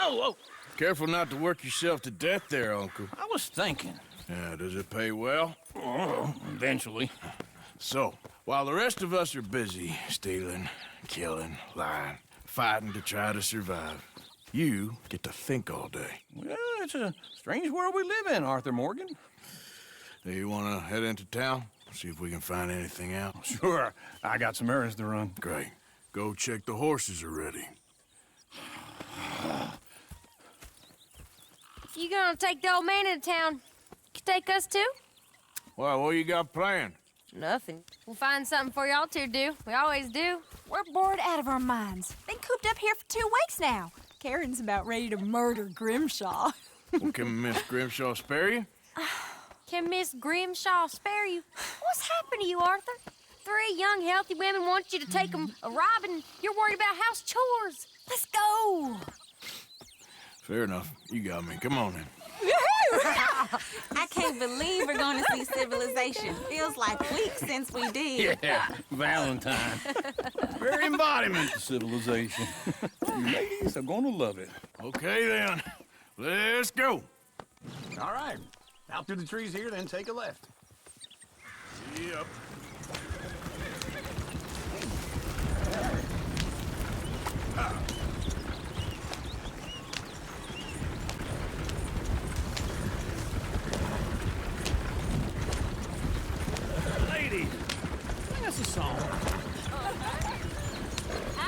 Whoa. Careful not to work yourself to death there, Uncle. I was thinking. Yeah, does it pay well? Oh, eventually. So, while the rest of us are busy stealing, killing, lying, fighting to try to survive, you get to think all day. Well, it's a strange world we live in, Arthur Morgan. Do you want to head into town? See if we can find anything out? Sure. I got some errands to run. Great. Go check the horses are ready. You gonna take the old man into town? You take us too? Well, what you got planned? Nothing. We'll find something for y'all to do. We always do. We're bored out of our minds. Been cooped up here for 2 weeks now. Karen's about ready to murder Grimshaw. Well, can Miss Grimshaw spare you? Can Miss Grimshaw spare you? What's happened to you, Arthur? 3 young, healthy women want you to take them a robbing. You're worried about house chores. Let's go. Fair enough. You got me. Come on then. I can't believe we're going to see civilization. Feels like weeks since we did. Yeah, Valentine. Very embodiment of civilization. Ladies are gonna love it. Okay then. Let's go. All right. Out through the trees here, then take a left. Yep. Ladies, sing us a song. I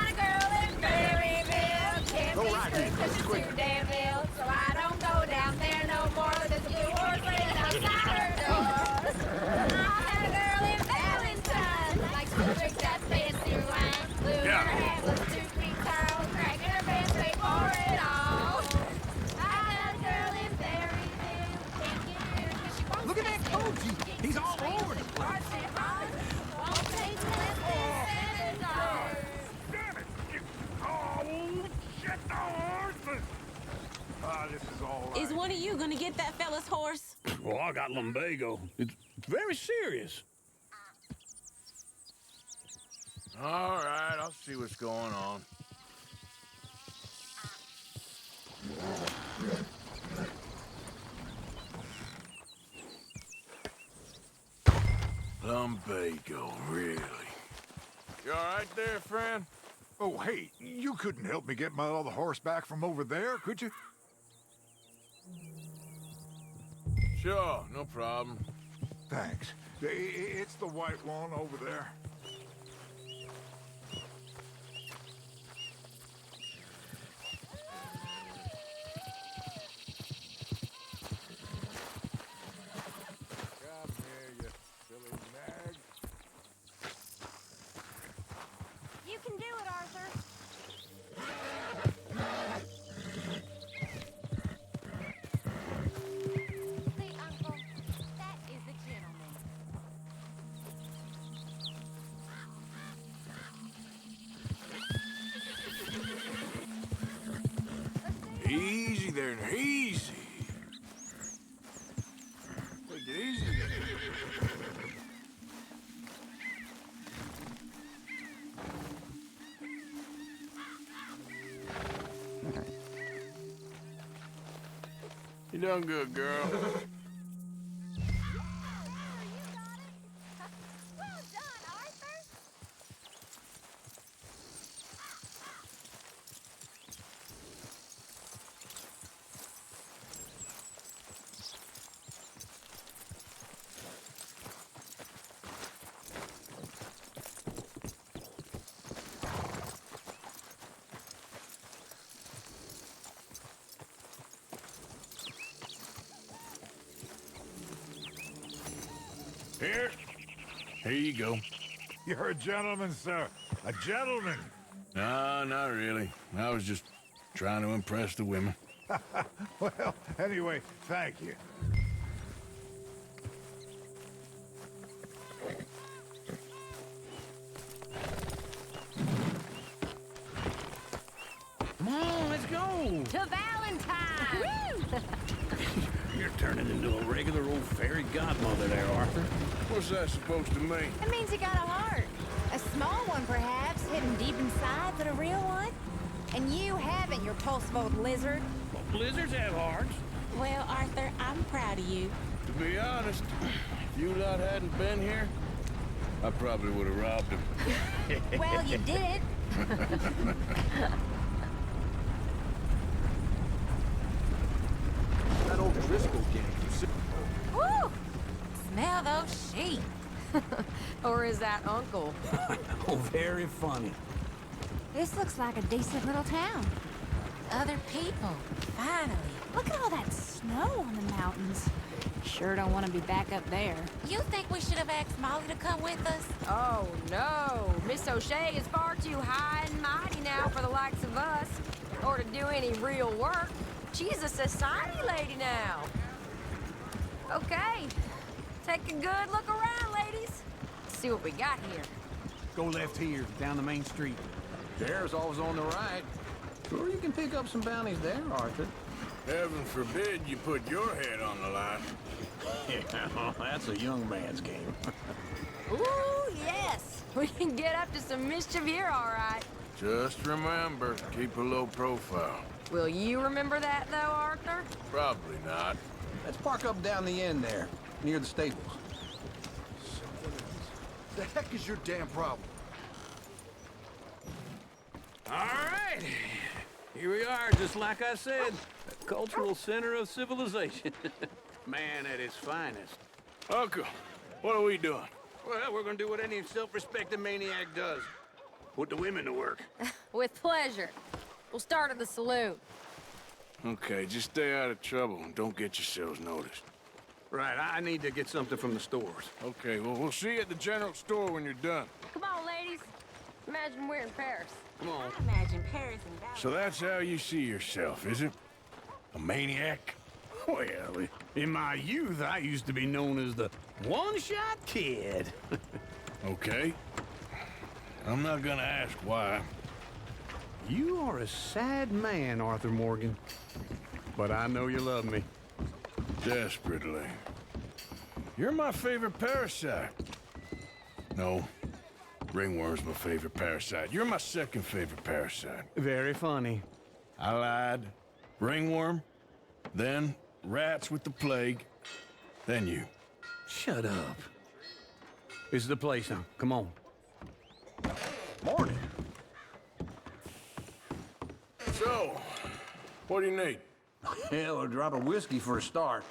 got a girl in Berryville. Can't Go be right screwed here. 'cause she's too damn ill. So I don't go down there no more. There's a blue horse laying outside her door. I had a girl in Valentine. Likes to drink that fancy wine. Blue in her hair was 2 feet tall. Cracking her pants, paid for it all. I had a girl in Berryville. Can't get her 'cause she won't Look at that stay still. Koji. He's all over the place. Won't stay hard. Won't stay till it's been 7 hours. Damn it! Oh, shit, the horses! This is all right. Is one of you going to get that fella's horse? Well, I got lumbago. It's very serious. All right, I'll see what's going on. Lumbago, really? You all right there, friend? Oh, hey, you couldn't help me get my other horse back from over there, could you? Sure, no problem. Thanks. It's the white one over there. Come here, you silly nag. You can do it, Arthur. See, Uncle, that is a gentleman. Easy there, easy. Take it easy. You done good, girl. Well done, Arthur. Here you go. You're a gentleman, sir. A gentleman. No, not really. I was just trying to impress the women. Well, anyway, thank you. Come on, let's go. To Valentine! You're turning into a regular old fairy godmother there, Arthur. What's that supposed to mean? It means you got a heart. A small one, perhaps, hidden deep inside, but a real one. And you haven't, you repulsive old lizard. Well, blizzards have hearts. Well, Arthur, I'm proud of you. To be honest, if you lot hadn't been here, I probably would have robbed him. Well, you did. That old Driscoll gang. Woo! Smell those sheep. Or is that Uncle? Oh, very funny. This looks like a decent little town. Other people, finally. Look at all that snow on the mountains. Sure don't want to be back up there. You think we should have asked Molly to come with us? Oh, no. Miss O'Shea is far too high and mighty now for the likes of us. Or to do any real work. She's a society lady now. Okay. Take a good look around, ladies. See what we got here. Go left here, down the main street. There's always on the right. Sure, you can pick up some bounties there, Arthur. Heaven forbid you put your head on the line. Yeah, that's a young man's game. Ooh, yes. We can get up to some mischief here, all right. Just remember, keep a low profile. Will you remember that, though, Arthur? Probably not. Let's park up down the end there, near the stables. The heck is your damn problem? All right. Here we are, just like I said. The cultural center of civilization. Man at its finest. Uncle, what are we doing? Well, we're gonna do what any self-respecting maniac does. Put the women to work. With pleasure. We'll start at the saloon. Okay, just stay out of trouble and don't get yourselves noticed. Right, I need to get something from the stores. Okay, well, we'll see you at the general store when you're done. Come on, ladies. Imagine we're in Paris. Come on. I imagine Paris and Dallas. So that's how you see yourself, is it? A maniac? Well, in my youth, I used to be known as the one-shot kid. Okay. I'm not gonna ask why. You are a sad man, Arthur Morgan. But I know you love me. Desperately. You're my favorite parasite. No. Ringworm's my favorite parasite. You're my second favorite parasite. Very funny. I lied. Ringworm, then rats with the plague, then you. Shut up. This is the place now. Come on. Morning. So, what do you need? Hell, a drop of whiskey for a start.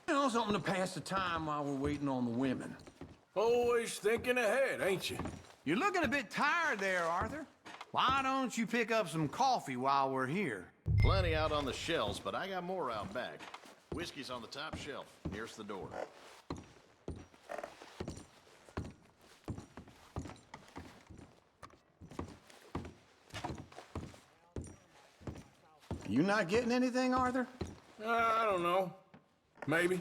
You know, something to pass the time while we're waiting on the women. Always thinking ahead, ain't you? You're looking a bit tired there, Arthur. Why don't you pick up some coffee while we're here? Plenty out on the shelves, but I got more out back. Whiskey's on the top shelf, nearest the door. You not getting anything, Arthur? I don't know. Maybe.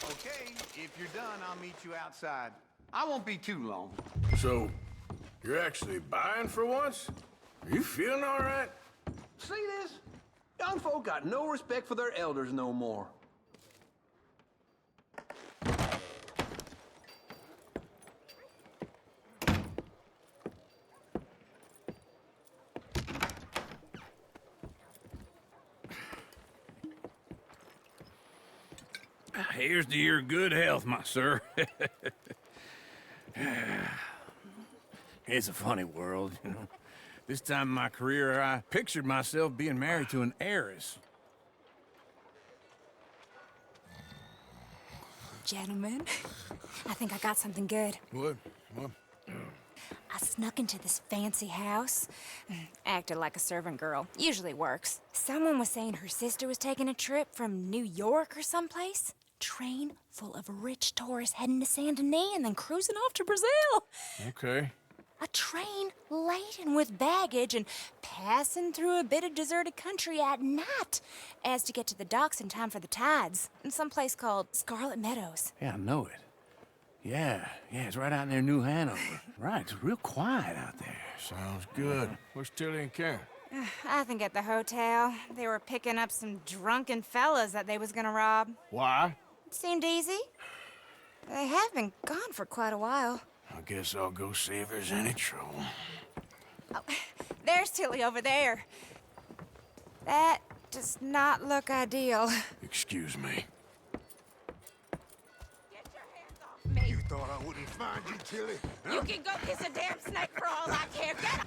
Okay, if you're done, I'll meet you outside. I won't be too long. So, you're actually buying for once? Are you feeling all right? See this? Young folk got no respect for their elders no more. Here's to your good health, my sir. It's a funny world, you know. This time in my career, I pictured myself being married to an heiress. Gentlemen, I think I got something good. What? I snuck into this fancy house. Acted like a servant girl. Usually works. Someone was saying her sister was taking a trip from New York or someplace. Train full of rich tourists heading to Saint Denis and then cruising off to Brazil. Okay. A train laden with baggage and passing through a bit of deserted country at night as to get to the docks in time for the tides in some place called Scarlet Meadows. Yeah, I know it. Yeah, it's right out near New Hanover. Right, it's real quiet out there. Sounds good. Where's Tilly and Karen? I think at the hotel, they were picking up some drunken fellas that they was gonna rob. Why? It seemed easy. They have been gone for quite a while. I guess I'll go see if there's any trouble. Oh, there's Tilly over there. That does not look ideal. Excuse me. Get your hands off me. You thought I wouldn't find you, Tilly? You can go kiss a damn snake for all I care. Get up.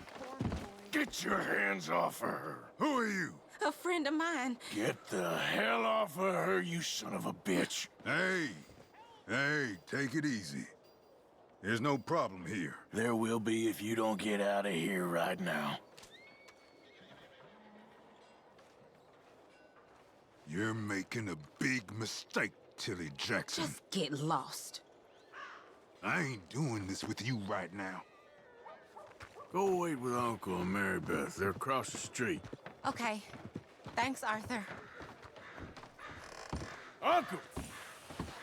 Get your hands off of her. Who are you? A friend of mine. Get the hell off of her, you son of a bitch. Hey, take it easy. There's no problem here. There will be if you don't get out of here right now. You're making a big mistake, Tilly Jackson. Just get lost. I ain't doing this with you right now. Go wait with Uncle and Mary Beth. They're across the street. Okay. Thanks, Arthur. Uncle!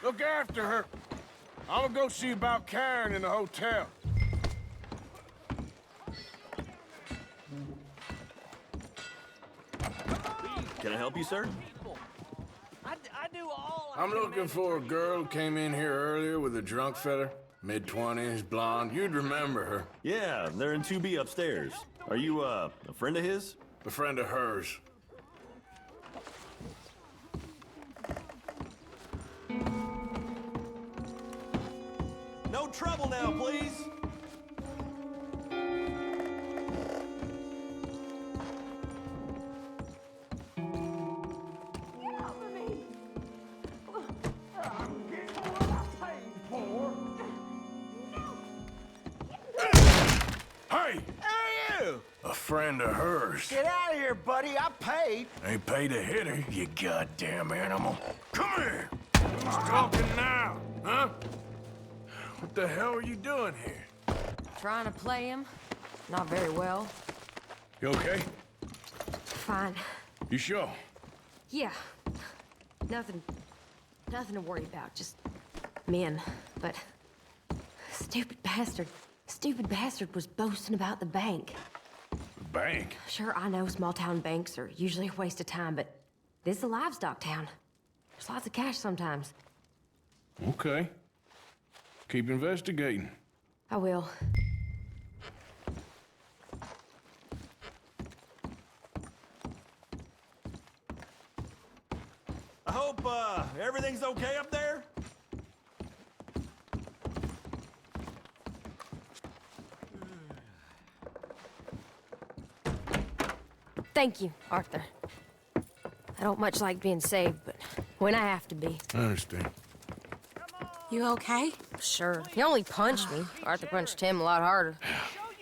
Look after her. I'm gonna go see about Karen in the hotel. Can I help you, sir? I'm looking for a girl who came in here earlier with a drunk fella. Mid-20s, blonde. You'd remember her. Yeah, they're in 2B upstairs. Are you, a friend of his? A friend of hers. No trouble now, please. Hey! Hey, you! A friend of hers. Get out of here, buddy. I paid. Ain't paid to hit her, you goddamn animal. Come here! Who's talking now, huh? What the hell are you doing here? Trying to play him. Not very well. You okay? Fine. You sure? Yeah. Nothing to worry about. Just men. But stupid bastard was boasting about the bank. The bank? Sure, I know small town banks are usually a waste of time, but this is a livestock town. There's lots of cash sometimes. Okay. Keep investigating. I will. I hope, everything's okay up there? Thank you, Arthur. I don't much like being saved, but when I have to be. I understand. You okay? Sure. He only punched me. Arthur punched him a lot harder.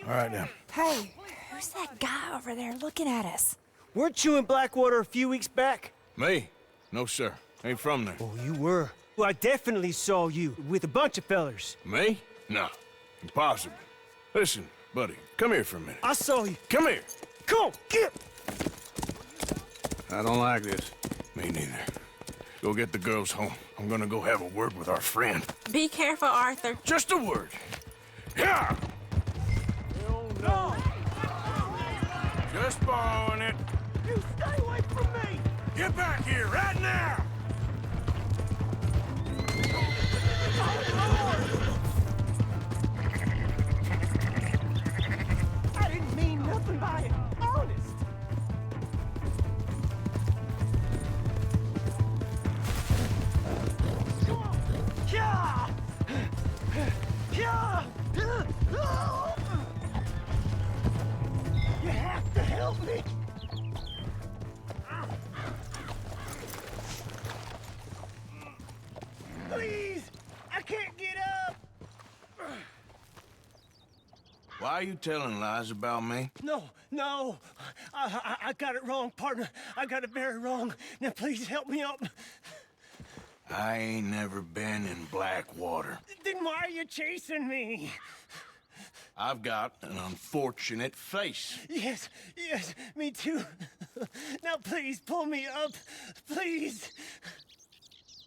All right, then. Hey, who's that guy over there looking at us? Weren't you in Blackwater a few weeks back? Me? No, sir. Ain't from there. Oh, you were. Well, I definitely saw you with a bunch of fellers. Me? No. Impossible. Listen, buddy, come here for a minute. I saw you. Come here. Come on, get! I don't like this. Me neither. Go get the girls home. I'm gonna go have a word with our friend. Be careful, Arthur. Just a word. Yeah! Oh, no. Just borrowing it. You stay away from me! Get back here right now! I didn't mean nothing by it. Honest. Come on. Yeah! Yeah! You have to help me. Please! I can't get up! Why are you telling lies about me? No. I got it wrong, partner. I got it very wrong. Now please help me up. I ain't never been in Blackwater. Then why are you chasing me? I've got an unfortunate face. Yes, me too. Now please pull me up, please.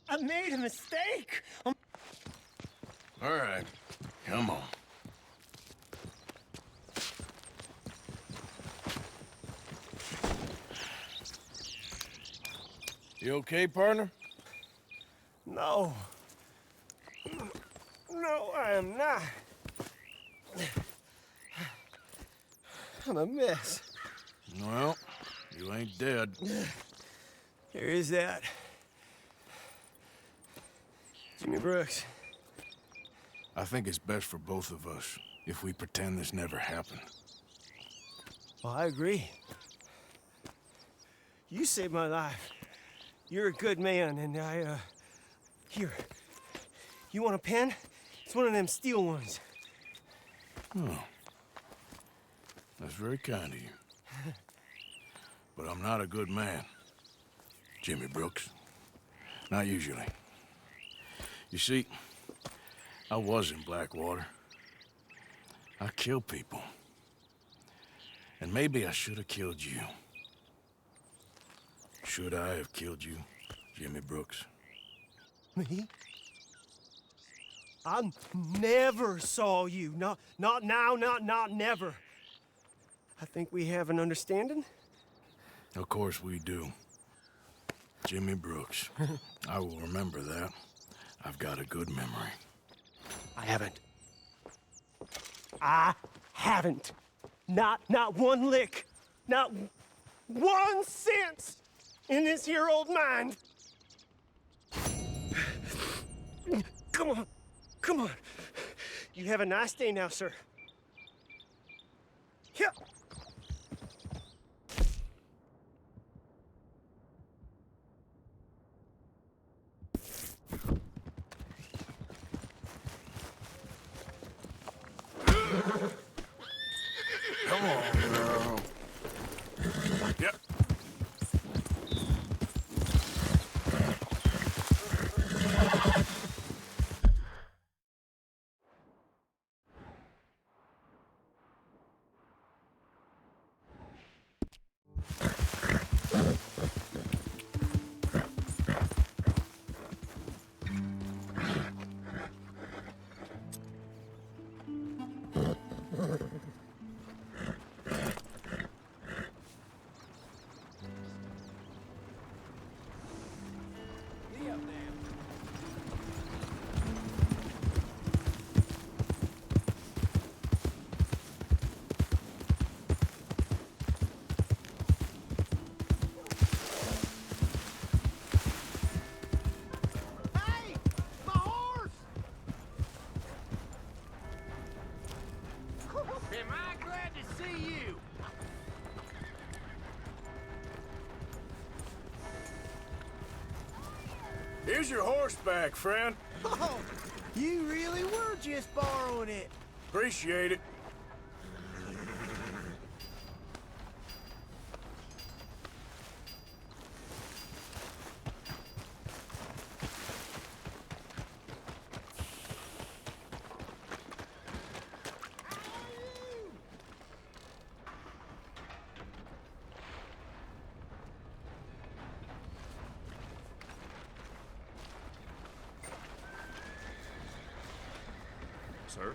I made a mistake. All right, come on. You okay, partner? No. No, I am not. I'm a mess. Well, you ain't dead. There is that. Jimmy Brooks. I think it's best for both of us if we pretend this never happened. Well, I agree. You saved my life. You're a good man, and here. You want a pen? It's one of them steel ones. Oh. That's very kind of you. But I'm not a good man, Jimmy Brooks. Not usually. You see, I was in Blackwater. I killed people. And maybe I should have killed you. Should I have killed you, Jimmy Brooks? Me? I never saw you. Not now, not never. I think we have an understanding. Of course we do. Jimmy Brooks. I will remember that. I've got a good memory. I haven't. Not one lick. Not 1 cent in this here old mind. Come on. You have a nice day now, sir. Here. Come on, girl. Yep. Am I glad to see you? Here's your horseback, friend. Oh, you really were just borrowing it. Appreciate it. Sir?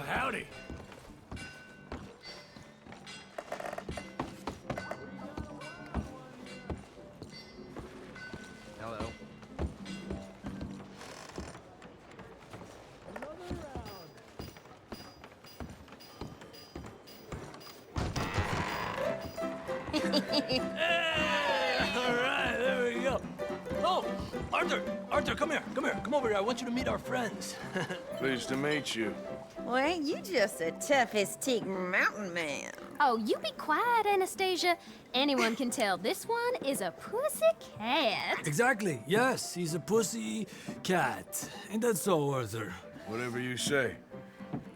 Howdy. Hello. All right, there we go. Oh, Arthur, come here. Come over here. I want you to meet our friends. Pleased to meet you. Well, ain't you just a tough-as-teak mountain man? Oh, you be quiet, Anastasia. Anyone can tell this one is a pussy cat. Exactly. Yes, he's a pussy cat. Ain't that so, Arthur? Whatever you say.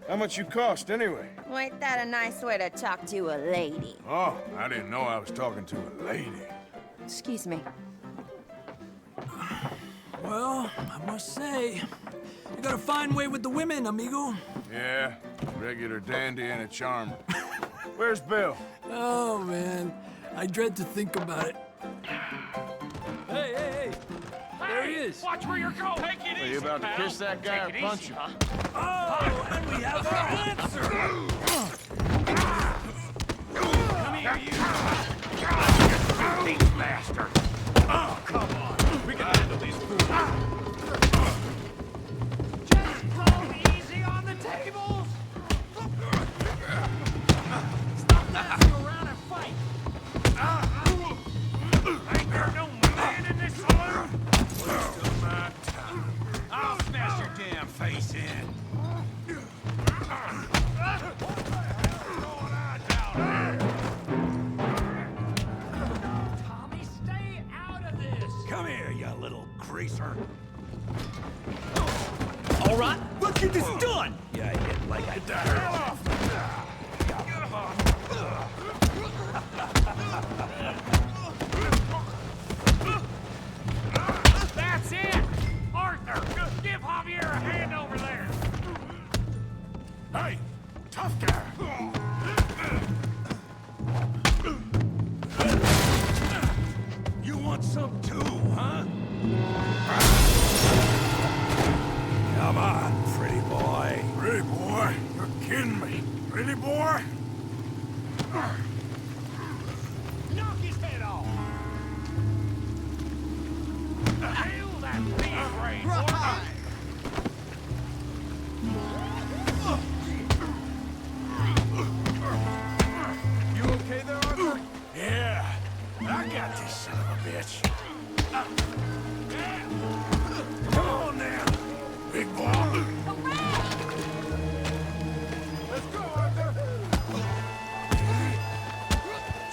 How much you cost, anyway? Well, ain't that a nice way to talk to a lady? Oh, I didn't know I was talking to a lady. Excuse me. Well, I must say, you got a fine way with the women, amigo. Yeah, regular dandy and a charmer. Where's Bill? Oh, man. I dread to think about it. Hey! There he is. Watch where you're going. Take it Are easy, you about to pal. kiss that guy or Take it punch easy, him? huh? Oh, and we have our answer. Come here, you. These bastards. Oh, come on. We can handle these fools. Just go easy on the tables. Stop messing around and fight. Ain't there no man in this saloon? Wasting my time. I'll smash your damn face in. Tommy, stay out of this. Come here, you little greaser. All right, let's get this done. Yeah, I hit like I died. That's it! Arthur, give Javier a hand over there! Hey, tough guy. You want some too, huh? Come on, pretty boy. Pretty boy? You're kidding me. Pretty boy? Knock his head off! Hell, that big brain, boy! You okay there, Arthur? Yeah. I got this son of a bitch. Come on now, big boy. Let's go, Arthur.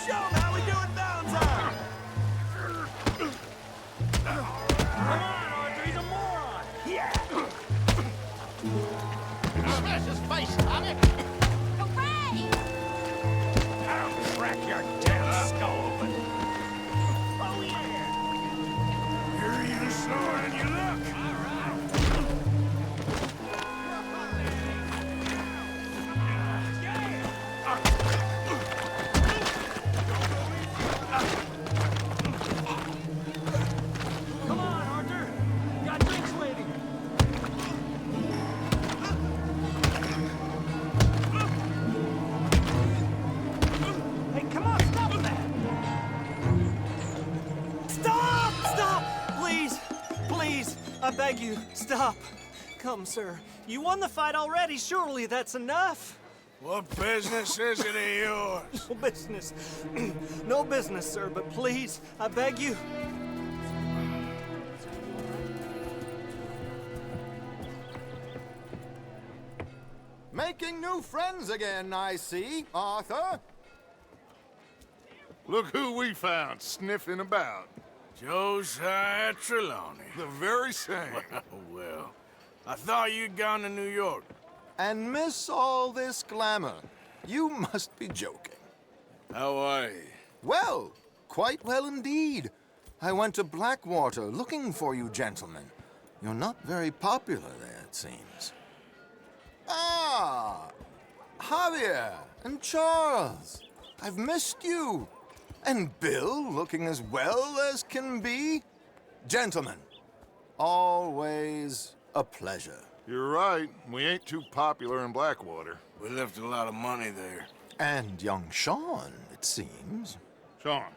Show 'em how we do it Valentine. Come on, Arthur, he's a moron. Yeah. Smash his face, Tommy! Hooray! I'll crack your damn skull open! Oh, yeah. You're even slower than you look. Come on, Arthur. Got drinks waiting. Hey, come on, stop that! Stop! Stop! Please! Please! I beg you, stop. Come, sir. You won the fight already. Surely that's enough. What business is it of yours? No business. No business, sir, but please, I beg you. Making new friends again, I see, Arthur. Look who we found sniffing about. Josiah Trelawney. The very same. Well, I thought you'd gone to New York. And miss all this glamour. You must be joking. How are you? Well, quite well indeed. I went to Blackwater looking for you gentlemen. You're not very popular there, it seems. Ah! Javier and Charles. I've missed you. And Bill looking as well as can be. Gentlemen, always a pleasure. You're right. We ain't too popular in Blackwater. We left a lot of money there. And young Sean, it seems. Sean,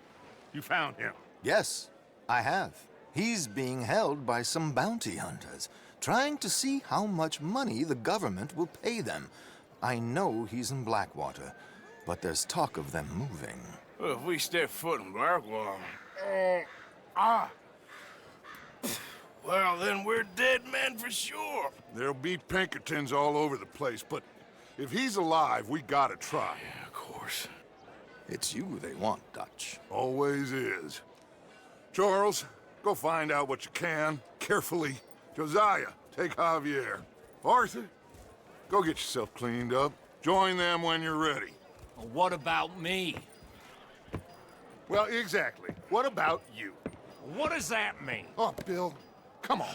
you found him. Yes, I have. He's being held by some bounty hunters, trying to see how much money the government will pay them. I know he's in Blackwater, but there's talk of them moving. Well, if we step foot in Blackwater... Well, then we're dead men for sure. There'll be Pinkertons all over the place, but if he's alive, we gotta try. Yeah, of course. It's you they want, Dutch. Always is. Charles, go find out what you can, carefully. Josiah, take Javier. Arthur, Go get yourself cleaned up. Join them when you're ready. Well, what about me? Well, exactly. What about you? What does that mean? Oh, Bill, come on.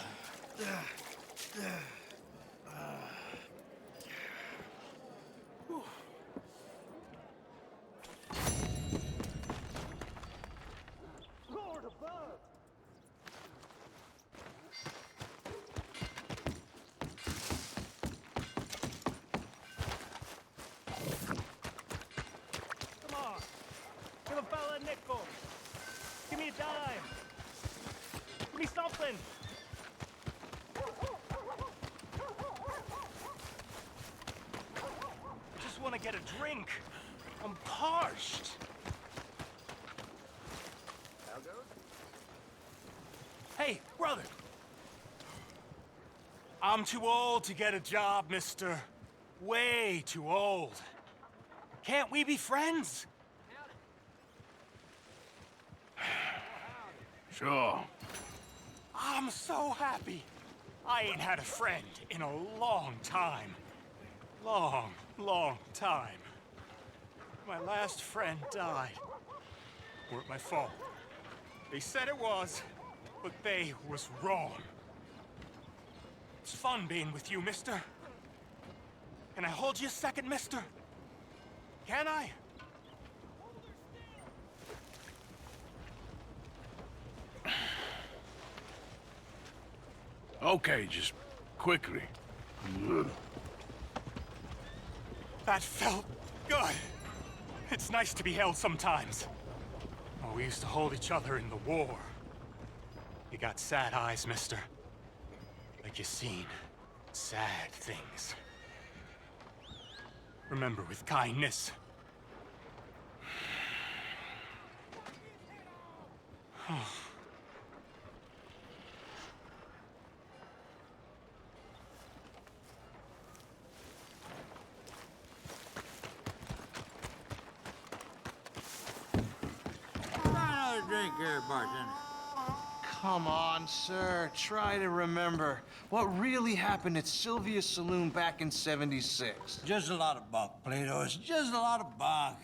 Give a fella a nickel. Give me a dime. Give me something. Just want to get a drink. I'm parched. Hey, brother. I'm too old to get a job, mister. Way too old. Can't we be friends? Sure. I'm so happy. I ain't had a friend in a long time. Long time. My last friend died. Weren't my fault. They said it was, but they was wrong. It's fun being with you, mister. Can I hold you a second, mister? Can I? Okay, just quickly. That felt good. It's nice to be held sometimes. Oh, we used to hold each other in the war. You got sad eyes, mister. Like you seen sad things. Remember with kindness. Another drink here, bartender. Come on, sir. Try to remember what really happened at Sylvia's Saloon back in '76. Just a lot of bunk, Plato. It's just a lot of bunk.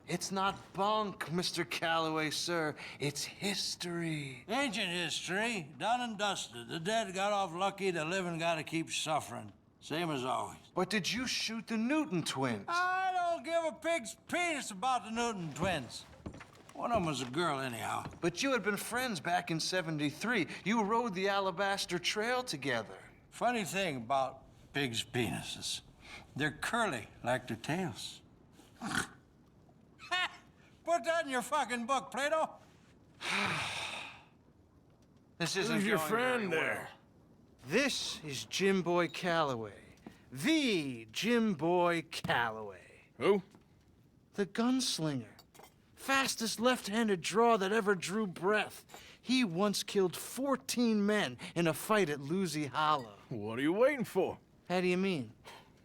It's not bunk, Mr. Calloway, sir. It's history. Ancient history, done and dusted. The dead got off lucky, the living gotta keep suffering. Same as always. But did you shoot the Newton twins? I don't give a pig's penis about the Newton twins. One of them was a girl, anyhow. But you had been friends back in '73. You rode the Alabaster Trail together. Funny thing about pigs' penises. They're curly, like their tails. Put that in your fucking book, Plato. This isn't Who's your going friend very there? well. This is Jim Boy Calloway. The Jim Boy Calloway. Who? The gunslinger. Fastest left-handed draw that ever drew breath. He once killed 14 men in a fight at Lucy Hollow. What are you waiting for? How do you mean?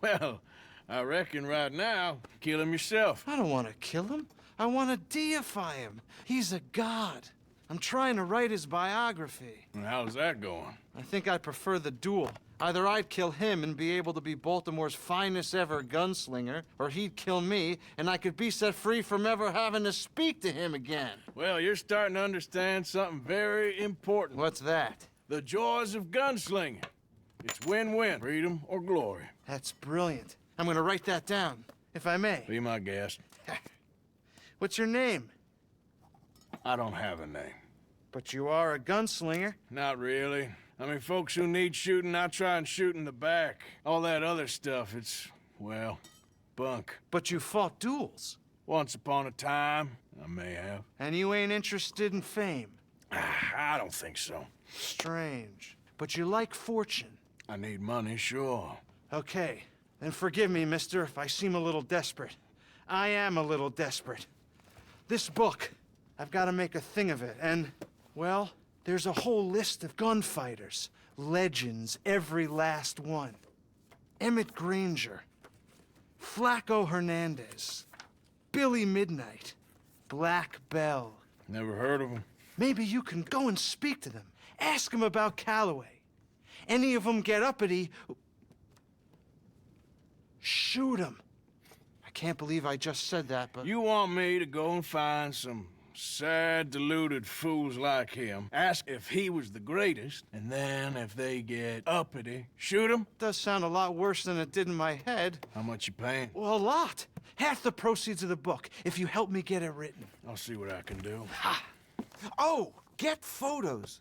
Well, I reckon right now, kill him yourself. I don't want to kill him. I want to deify him. He's a god. I'm trying to write his biography. And how's that going? I think I prefer the duel. Either I'd kill him and be able to be Baltimore's finest ever gunslinger, or he'd kill me and I could be set free from ever having to speak to him again. Well, you're starting to understand something very important. What's that? The joys of gunslinging. It's win-win, freedom or glory. That's brilliant. I'm gonna write that down, if I may. Be my guest. What's your name? I don't have a name. But you are a gunslinger. Not really. I mean, folks who need shooting, I try and shoot in the back. All that other stuff, it's, well, bunk. But you fought duels. Once upon a time, I may have. And you ain't interested in fame. I don't think so. Strange. But you like fortune. I need money, sure. Okay. Then forgive me, mister, if I seem a little desperate. I am a little desperate. This book, I've got to make a thing of it, and, well, there's a whole list of gunfighters. Legends, every last one. Emmett Granger, Flaco Hernandez, Billy Midnight, Black Bell. Never heard of them. Maybe you can go and speak to them. Ask them about Calloway. Any of them get uppity... Shoot him. I can't believe I just said that, but... You want me to go and find some sad, deluded fools like him, ask if he was the greatest, and then if they get uppity, shoot him? Does sound a lot worse than it did in my head. How much you paying? Well, a lot. Half the proceeds of the book, if you help me get it written. I'll see what I can do. Ha! Oh, get photos.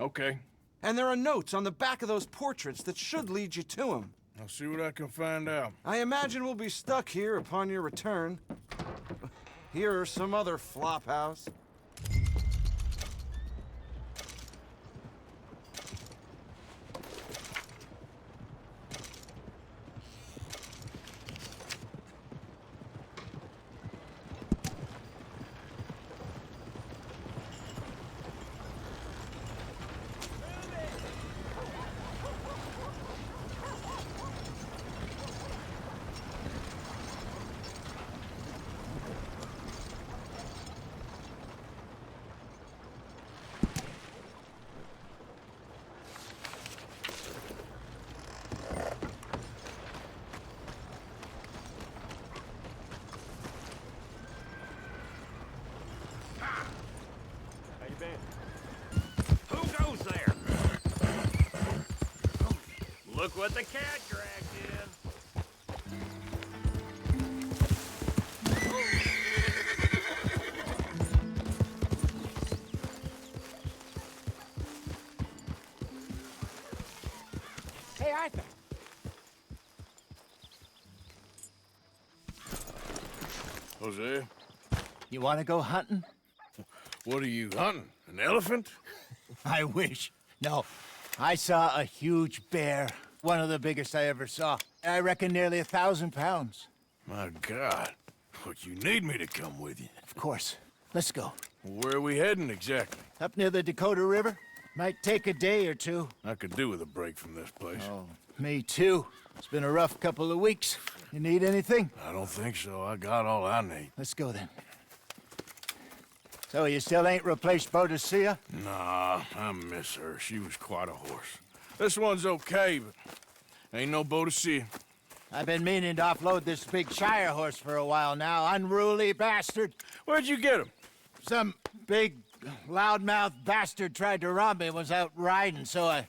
Okay. And there are notes on the back of those portraits that should lead you to him. I'll see what I can find out. I imagine we'll be stuck here upon your return. Here are some other flophouse. Who goes there? Look what the cat dragged in. Hey, Arthur. Jose? You want to go hunting? What are you hunting? An elephant? I wish. No. I saw a huge bear. One of the biggest I ever saw. I reckon nearly 1,000 pounds. My God. What, you need me to come with you? Of course. Let's go. Where are we heading exactly? Up near the Dakota River. Might take a day or two. I could do with a break from this place. Oh, me too. It's been a rough couple of weeks. You need anything? I don't think so. I got all I need. Let's go then. So you still ain't replaced Boadicea? Nah, I miss her. She was quite a horse. This one's okay, but ain't no Boadicea. I've been meaning to offload this big Shire horse for a while now. Unruly bastard. Where'd you get him? Some big, loudmouth bastard tried to rob me, was out riding, so I...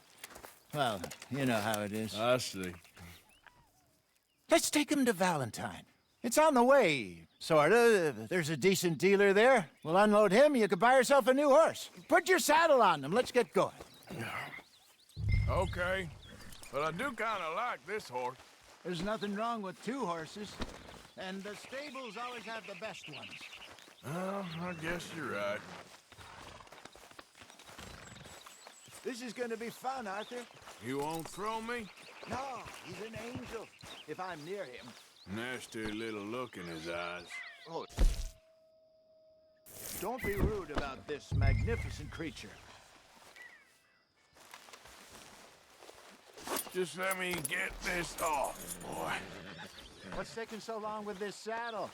Well, you know how it is. I see. Let's take him to Valentine. It's on the way, sorta. There's a decent dealer there. We'll unload him, you could buy yourself a new horse. Put your saddle on him, let's get going. Okay, but I do kind of like this horse. There's nothing wrong with two horses, and the stables always have the best ones. Well, I guess you're right. This is gonna be fun, Arthur. You won't throw me? No, he's an angel, if I'm near him. Nasty little look in his eyes. Oh. Don't be rude about this magnificent creature. Just let me get this off, boy. What's taking so long with this saddle?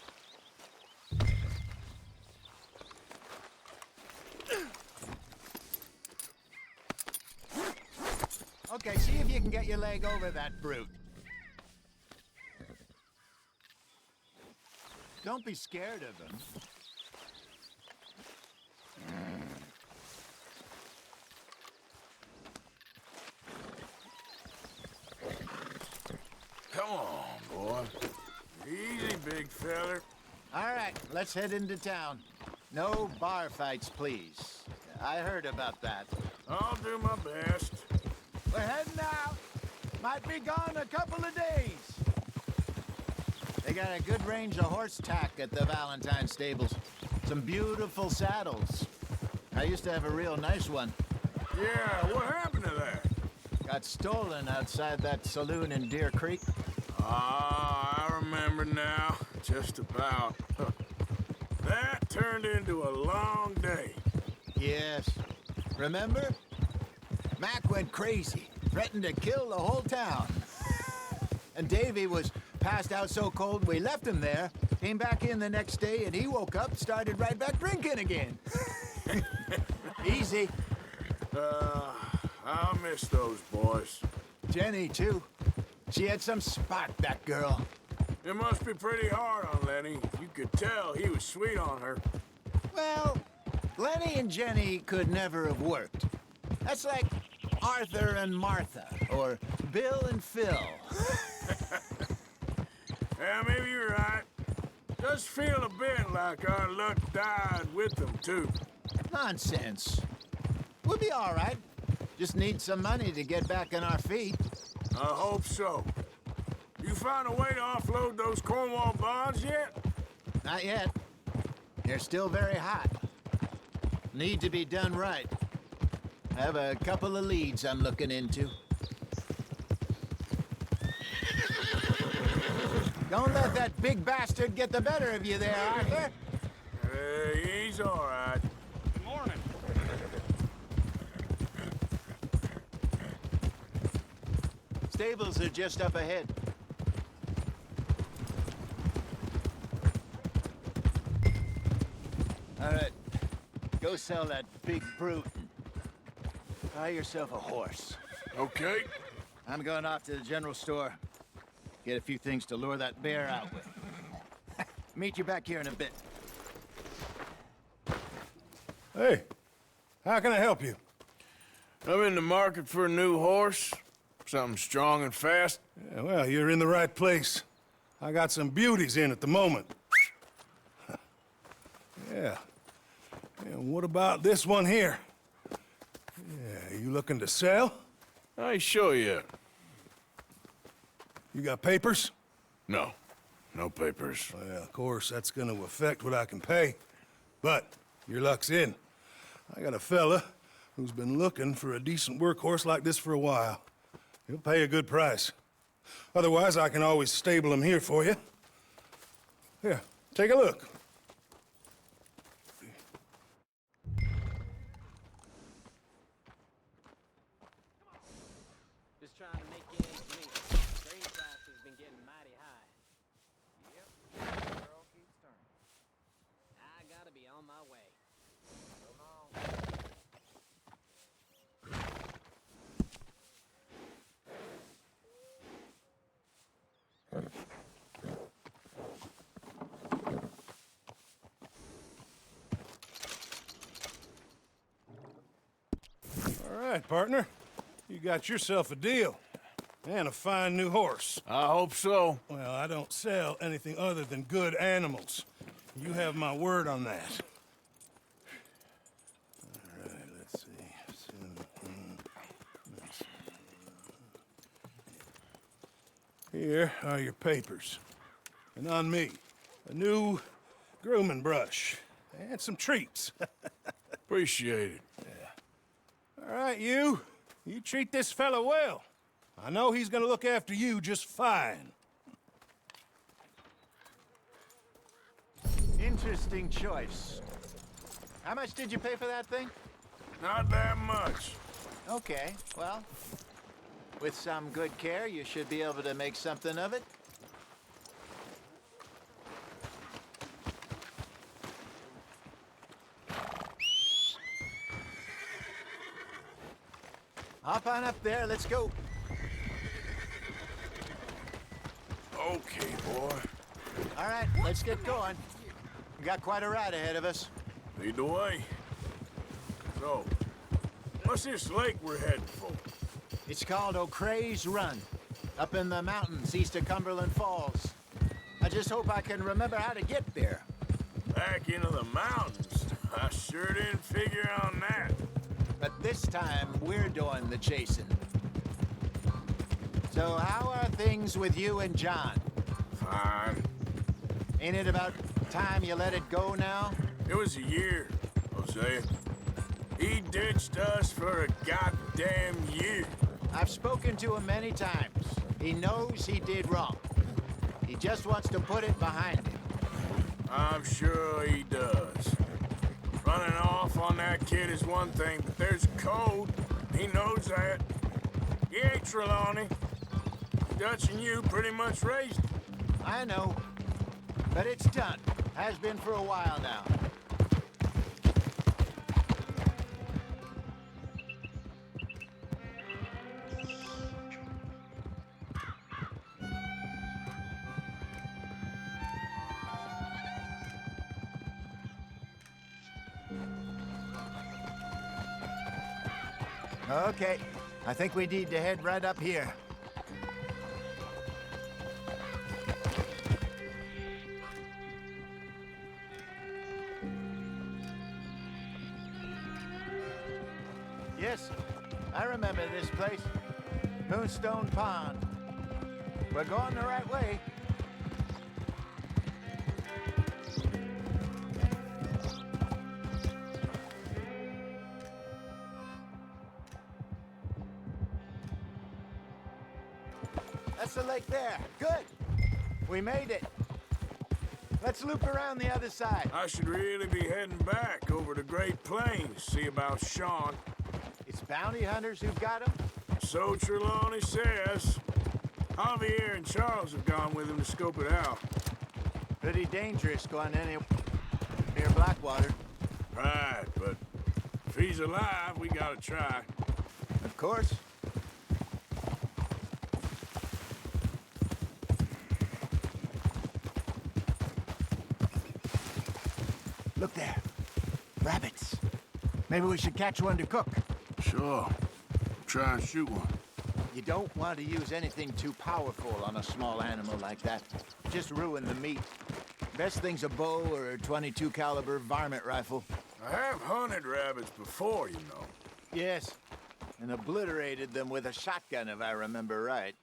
Okay, see if you can get your leg over that brute. Don't be scared of him. Come on, boy. Easy, big feller. All right, let's head into town. No bar fights, please. I heard about that. I'll do my best. We're heading out. Might be gone a couple of days. They got a good range of horse tack at the Valentine stables. Some beautiful saddles. I used to have a real nice one. Yeah, what happened to that? Got stolen outside that saloon in Deer Creek. Ah, I remember now. Just about. That turned into a long day. Yes. Remember? Mac went crazy, threatened to kill the whole town. And Davy was passed out so cold we left him there, came back in the next day, and he woke up, started right back drinking again. Easy. I'll miss those boys. Jenny, too. She had some spark, that girl. It must be pretty hard on Lenny. You could tell he was sweet on her. Well, Lenny and Jenny could never have worked. That's like Arthur and Martha, or Bill and Phil. Yeah, maybe you're right. Does feel a bit like our luck died with them, too. Nonsense. We'll be all right. Just need some money to get back on our feet. I hope so. You found a way to offload those Cornwall bonds yet? Not yet. They're still very hot. Need to be done right. I have a couple of leads I'm looking into. Don't let that big bastard get the better of you there, Arthur. He's all right. Good morning. Stables are just up ahead. All right. Go sell that big brute. Buy yourself a horse. Okay. I'm going off to the general store. Get a few things to lure that bear out with. Meet you back here in a bit. Hey, how can I help you? I'm in the market for a new horse. Something strong and fast. Yeah, well, you're in the right place. I got some beauties in at the moment. Yeah. And what about this one here? Yeah, you looking to sell? I ain't sure yet. You got papers? No. No papers. Well, of course, that's gonna affect what I can pay. But your luck's in. I got a fella who's been looking for a decent workhorse like this for a while. He'll pay a good price. Otherwise, I can always stable him here for you. Here, take a look. Just trying to make ends meet. Grain price has been getting mighty high. Yep, girl keeps turning. I gotta be on my way. Come on. All right, partner. You got yourself a deal. And a fine new horse. I hope so. Well, I don't sell anything other than good animals. You have my word on that. All right, let's see. Here are your papers. And on me, a new grooming brush. And some treats. Appreciate it. All right, you treat this fella well. I know he's gonna look after you just fine. Interesting choice. How much did you pay for that thing? Not that much. Okay, well, with some good care, you should be able to make something of it. Hop on up there, let's go. Okay, boy. All right, let's get going. We got quite a ride ahead of us. Lead the way. So, what's this lake we're heading for? It's called O'Creagh's Run, up in the mountains east of Cumberland Falls. I just hope I can remember how to get there. Back into the mountains? I sure didn't figure on that. But this time, we're doing the chasing. So how are things with you and John? Fine. Ain't it about time you let it go now? It was a year, Hosea. He ditched us for a goddamn year. I've spoken to him many times. He knows he did wrong. He just wants to put it behind him. I'm sure he does. Running off on that kid is one thing, but there's a code. He knows that. He ain't Trelawney. Dutch and you pretty much raised him. I know. But it's done. Has been for a while now. Okay, I think we need to head right up here. Yes, I remember this place. Moonstone Pond. We're going the right way. That's the lake there. Good. We made it. Let's loop around the other side. I should really be heading back over the Great Plains, see about Sean. It's bounty hunters who've got him? So Trelawney says. Javier and Charles have gone with him to scope it out. Pretty dangerous going anywhere near Blackwater. Right, but if he's alive, we gotta try. Of course. Look there. Rabbits. Maybe we should catch one to cook. Sure. Try and shoot one. You don't want to use anything too powerful on a small animal like that. Just ruin the meat. Best thing's a bow or a .22 caliber varmint rifle. I have hunted rabbits before, you know. Yes, and obliterated them with a shotgun, if I remember right.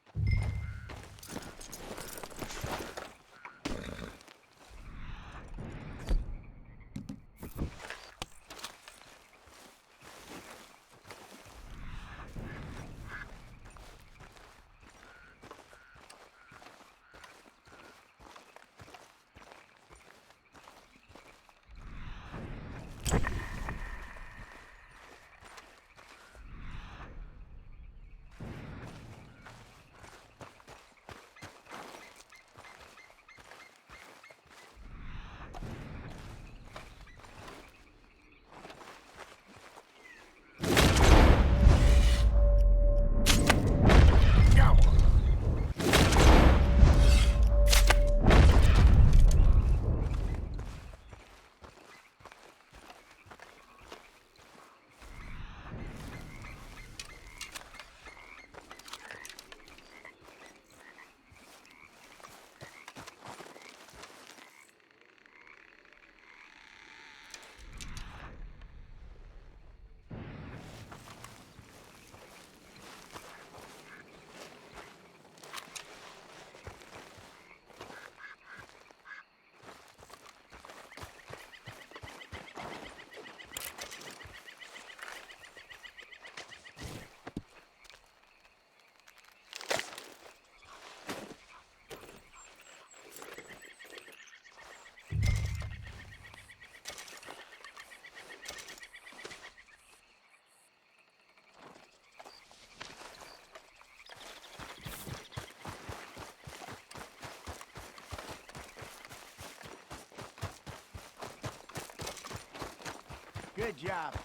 Good job.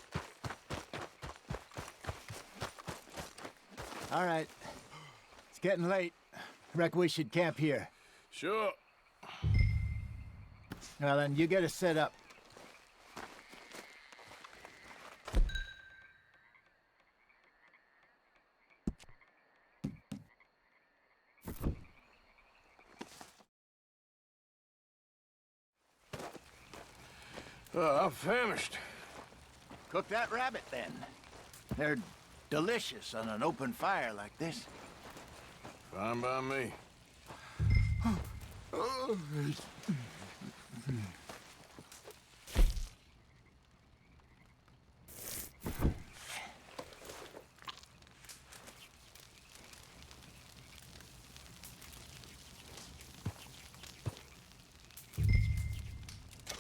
All right. It's getting late. Reckon we should camp here. Sure. Well, then, you get us set up. I'm famished. Cook that rabbit, then. They're delicious on an open fire like this. Fine by me.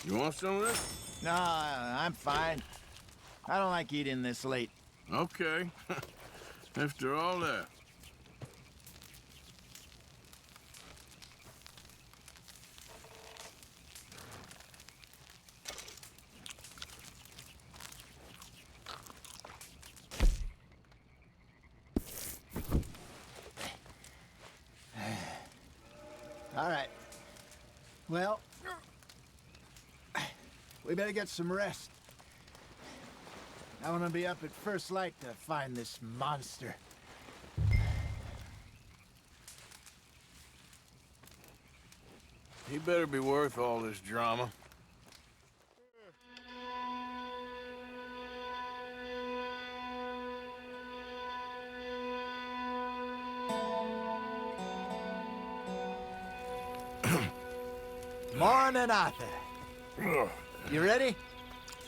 You want some of this? No, I'm fine. I don't like eating this late. Okay. After all that. All right. Well, we better get some rest. I want to be up at first light to find this monster. He better be worth all this drama. Morning, Arthur. You ready?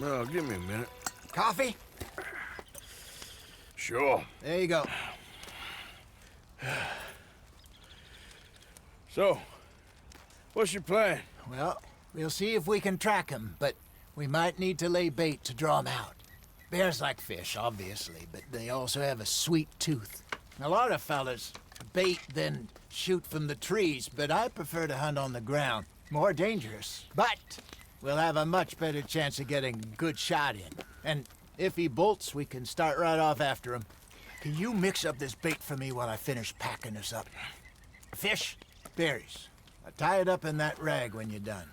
Well, give me a minute. Coffee? Sure. There you go. So, what's your plan? Well, we'll see if we can track him, but we might need to lay bait to draw him out. Bears like fish, obviously, but they also have a sweet tooth. A lot of fellas bait, then shoot from the trees, but I prefer to hunt on the ground. More dangerous, but we'll have a much better chance of getting a good shot in. And if he bolts, we can start right off after him. Can you mix up this bait for me while I finish packing this up? Fish, berries. I'll tie it up in that rag when you're done.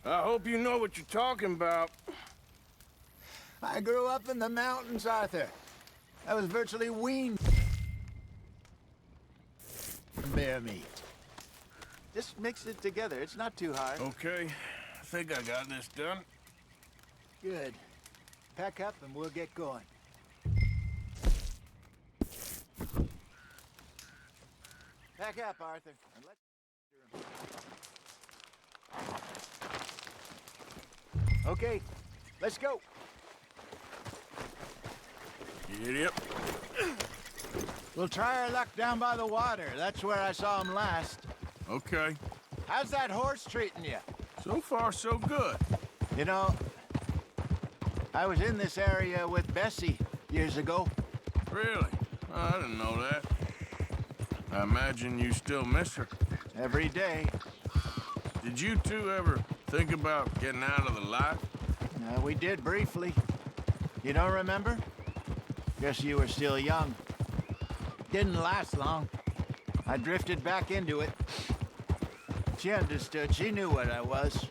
I hope you know what you're talking about. I grew up in the mountains, Arthur. I was virtually weaned from bear meat. Just mix it together. It's not too hard. Okay. I think I got this done. Good. Pack up and we'll get going. Pack up, Arthur. And let's... Okay, let's go. Giddy up. We'll try our luck down by the water. That's where I saw him last. Okay. How's that horse treating you? So far, so good. You know, I was in this area with Bessie years ago. Really? Oh, I didn't know that. I imagine you still miss her. Every day. Did you two ever think about getting out of the life? We did briefly. You don't remember? Guess you were still young. Didn't last long. I drifted back into it. She understood. She knew what I was.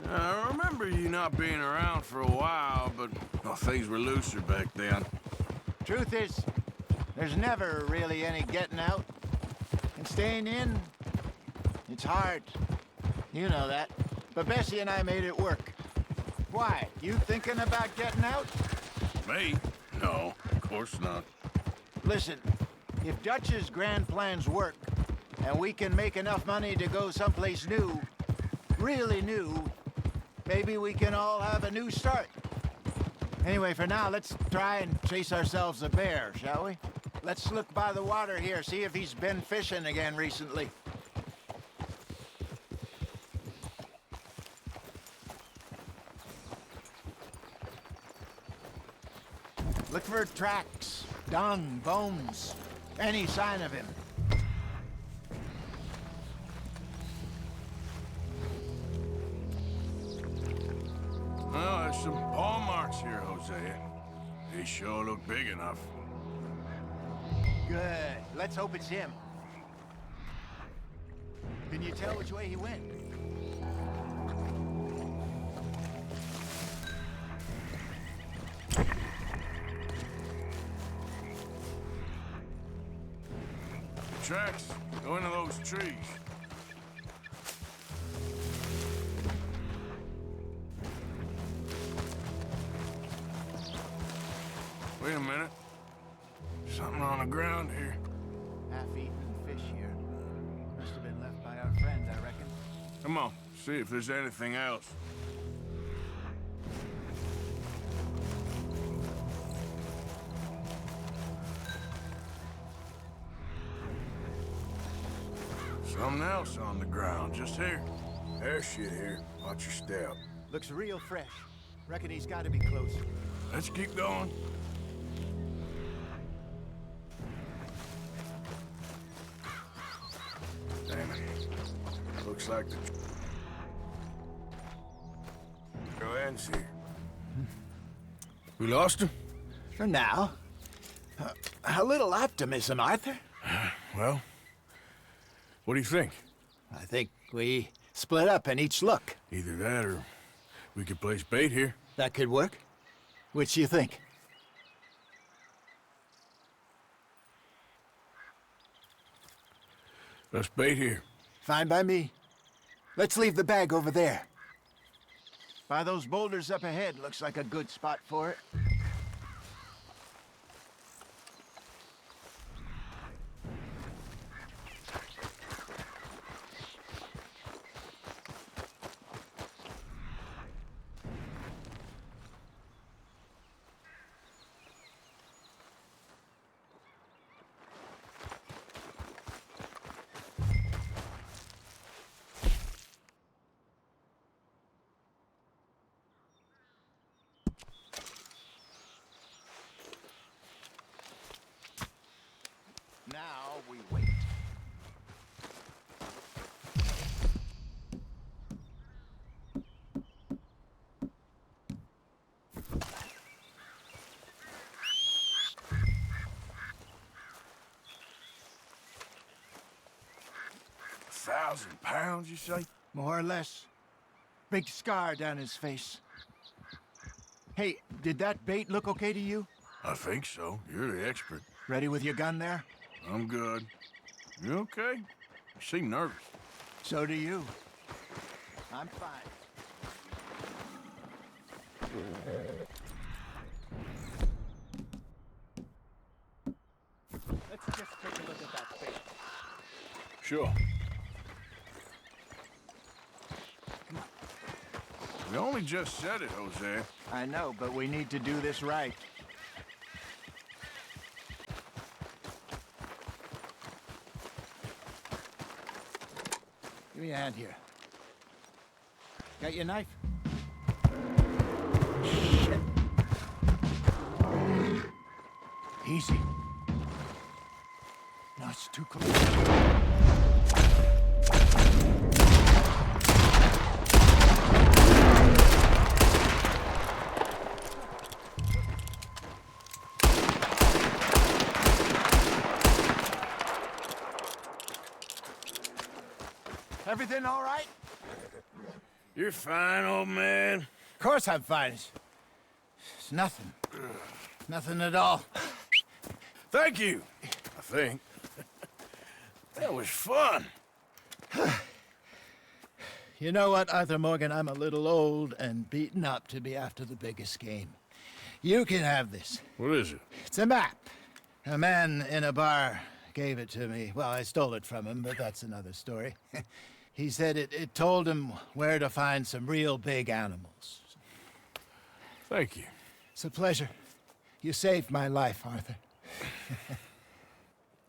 I remember you not being around for a while, but well, things were looser back then. Truth is, there's never really any getting out. And staying in, it's hard. You know that. But Bessie and I made it work. Why? You thinking about getting out? Me? No, of course not. Listen, if Dutch's grand plans work, and we can make enough money to go someplace new, really new, maybe we can all have a new start. Anyway, for now, let's try and chase ourselves a bear, shall we? Let's look by the water here, see if he's been fishing again recently. Look for tracks, dung, bones, any sign of him. Well, there's some paw marks here, Hosea. They sure look big enough. Good. Let's hope it's him. Can you tell which way he went? Tracks go into those trees. Wait a minute. Something on the ground here. Half-eaten fish here. Must have been left by our friend, I reckon. Come on, see if there's anything else. Something else on the ground, just here. There's shit here. Watch your step. Looks real fresh. Reckon he's got to be close. Let's keep going. Damn it. Looks like the trail ends here. We lost him? For now. A little optimism, Arthur. Well, what do you think? I think we split up and each look. Either that or we could place bait here. That could work. Which you think? Let's bait here. Fine by me. Let's leave the bag over there. By those boulders up ahead, looks like a good spot for it. Now we wait. £1,000, you say? More or less. Big scar down his face. Hey, did that bait look okay to you? I think so. You're the expert. Ready with your gun there? I'm good. You okay? You seem nervous. So do you. I'm fine. Let's just take a look at that bait. Sure. We only just said it, Jose. I know, but we need to do this right. Give me a hand here. Got your knife? Shit. Easy. No, it's too close. Everything all right? You're fine, old man. Of course I'm fine. It's nothing. Nothing at all. Thank you, I think. That was fun. You know what, Arthur Morgan? I'm a little old and beaten up to be after the biggest game. You can have this. What is it? It's a map. A man in a bar gave it to me. Well, I stole it from him, but that's another story. He said it told him where to find some real big animals. Thank you. It's a pleasure. You saved my life, Arthur.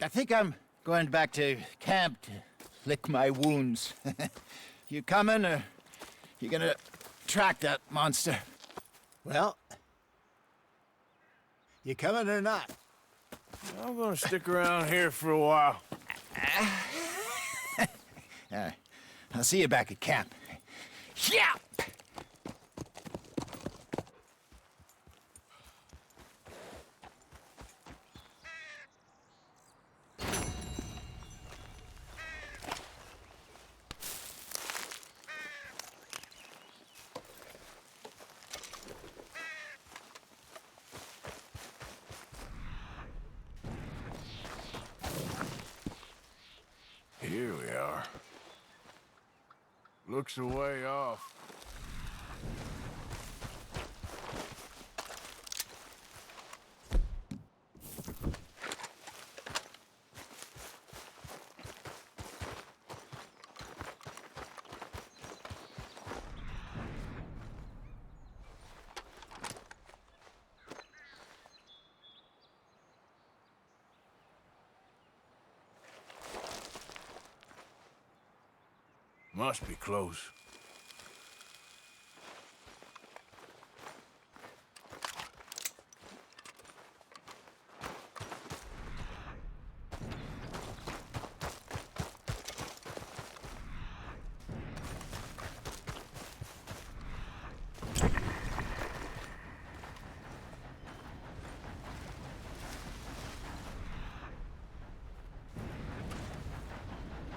I think I'm going back to camp to lick my wounds. You coming, or you gonna track that monster? Well, you coming or not? I'm gonna stick around here for a while. All right. I'll see you back at camp. Yeah! Here we are. Looks a way off. Must be close.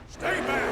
Stay back!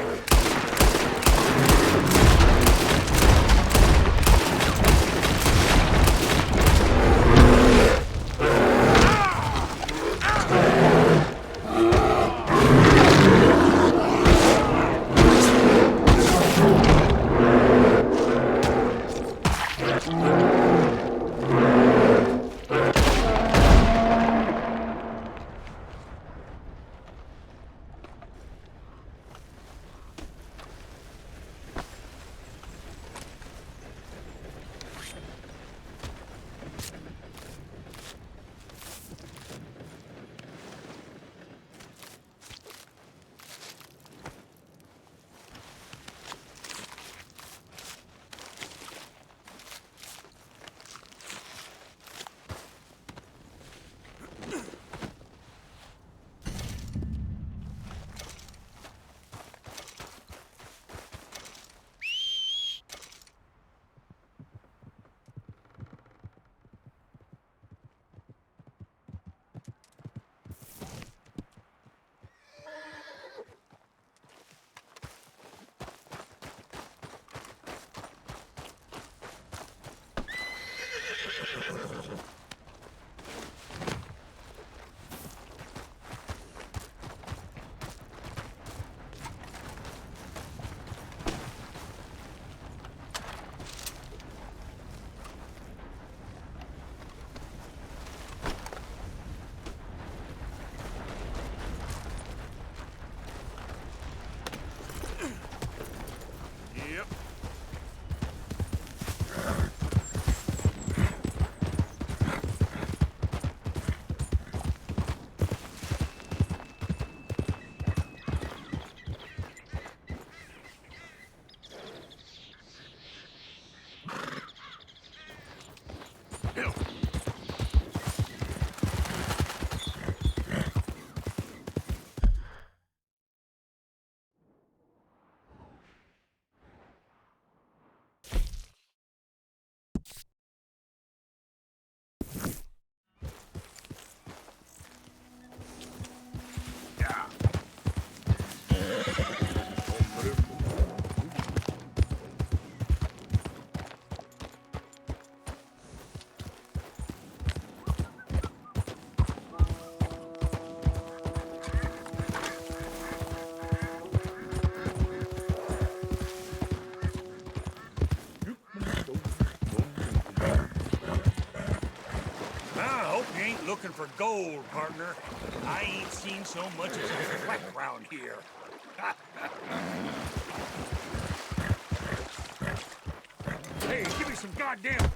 looking for gold, partner. I ain't seen so much as a fleck round here. Hey, give me some goddamn...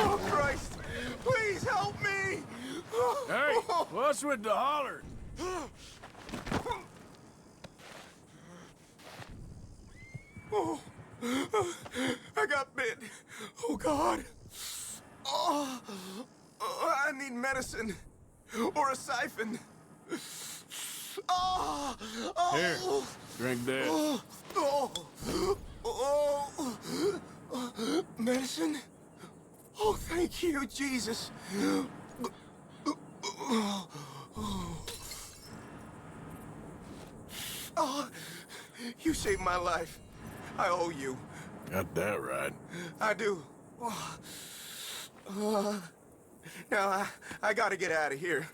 Oh, Christ! Please help me! Hey, what's with the holler? Oh, I got bit. Oh, God. Oh, I need medicine. Or a siphon. Oh, oh. Here, drink this. Oh, medicine? Oh, thank you, Jesus. Oh, you saved my life. I owe you. Got that right. I do. Now, I gotta get out of here.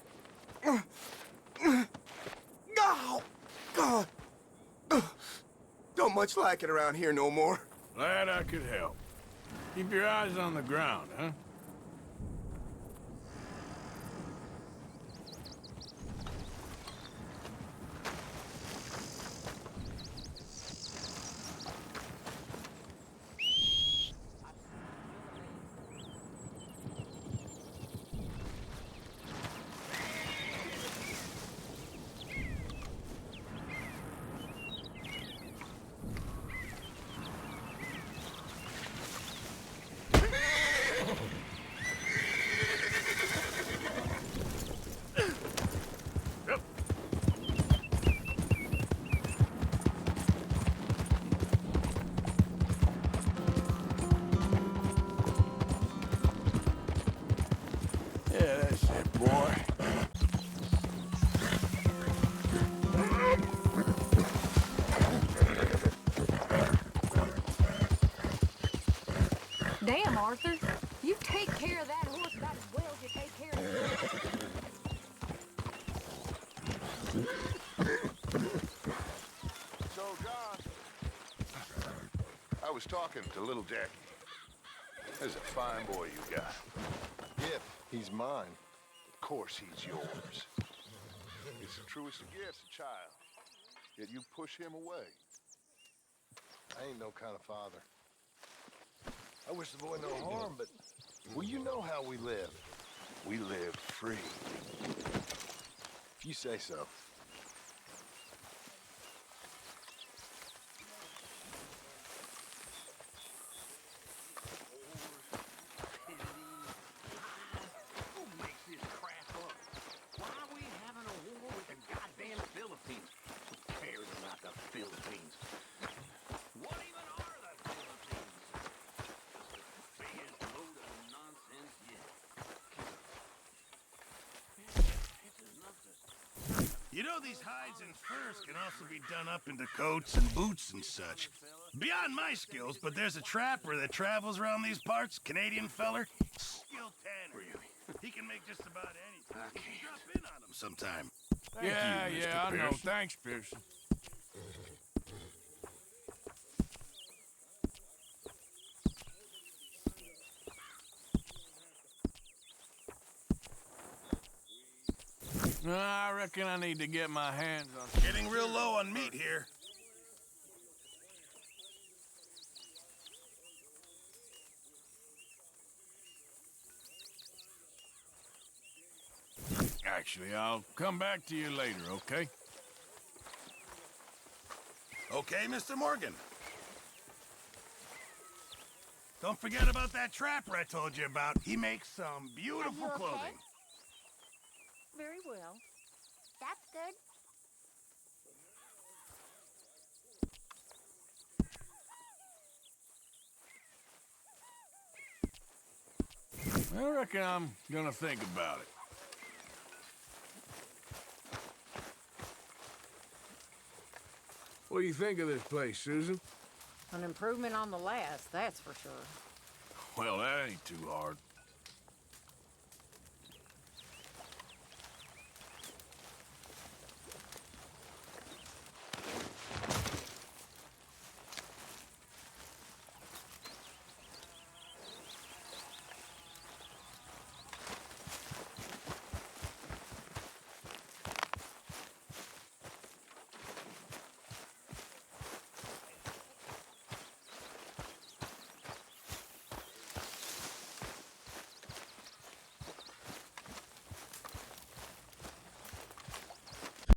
Oh, God. Don't much like it around here no more. Glad I could help. Keep your eyes on the ground, huh? Yeah, that's it, boy. Damn, Arthur. You take care of that horse about as well as you take care of So, John, I was talking to little Jackie. There's a fine boy you got. If he's mine. Of course he's yours. It's the truest of gifts, a child. Yet you push him away. I ain't no kind of father. I wish the boy no harm, but... Well, you know how we live. We live free. If you say so. Who makes this crap up? Why are we having a war with the goddamn Philippines? Who cares about the Philippines? What even are the Philippines? The biggest load of nonsense yet. This is nothing. You know, these hides and furs can also be done up into coats and boots and such. Beyond my skills, but there's a trapper that travels around these parts, Canadian feller. Skilled tanner. Really? He can make just about anything. I can't. Drop in on him sometime. Thank you, Mr. I know. Pearson. Thanks, Pearson. I reckon I need to get my hands on... Getting real low on meat here. actually. I'll come back to you later, okay? Okay, Mr. Morgan. Don't forget about that trapper I told you about. He makes some beautiful clothing. Very well. That's good. I reckon I'm gonna think about it. What do you think of this place, Susan? An improvement on the last, that's for sure. Well, that ain't too hard.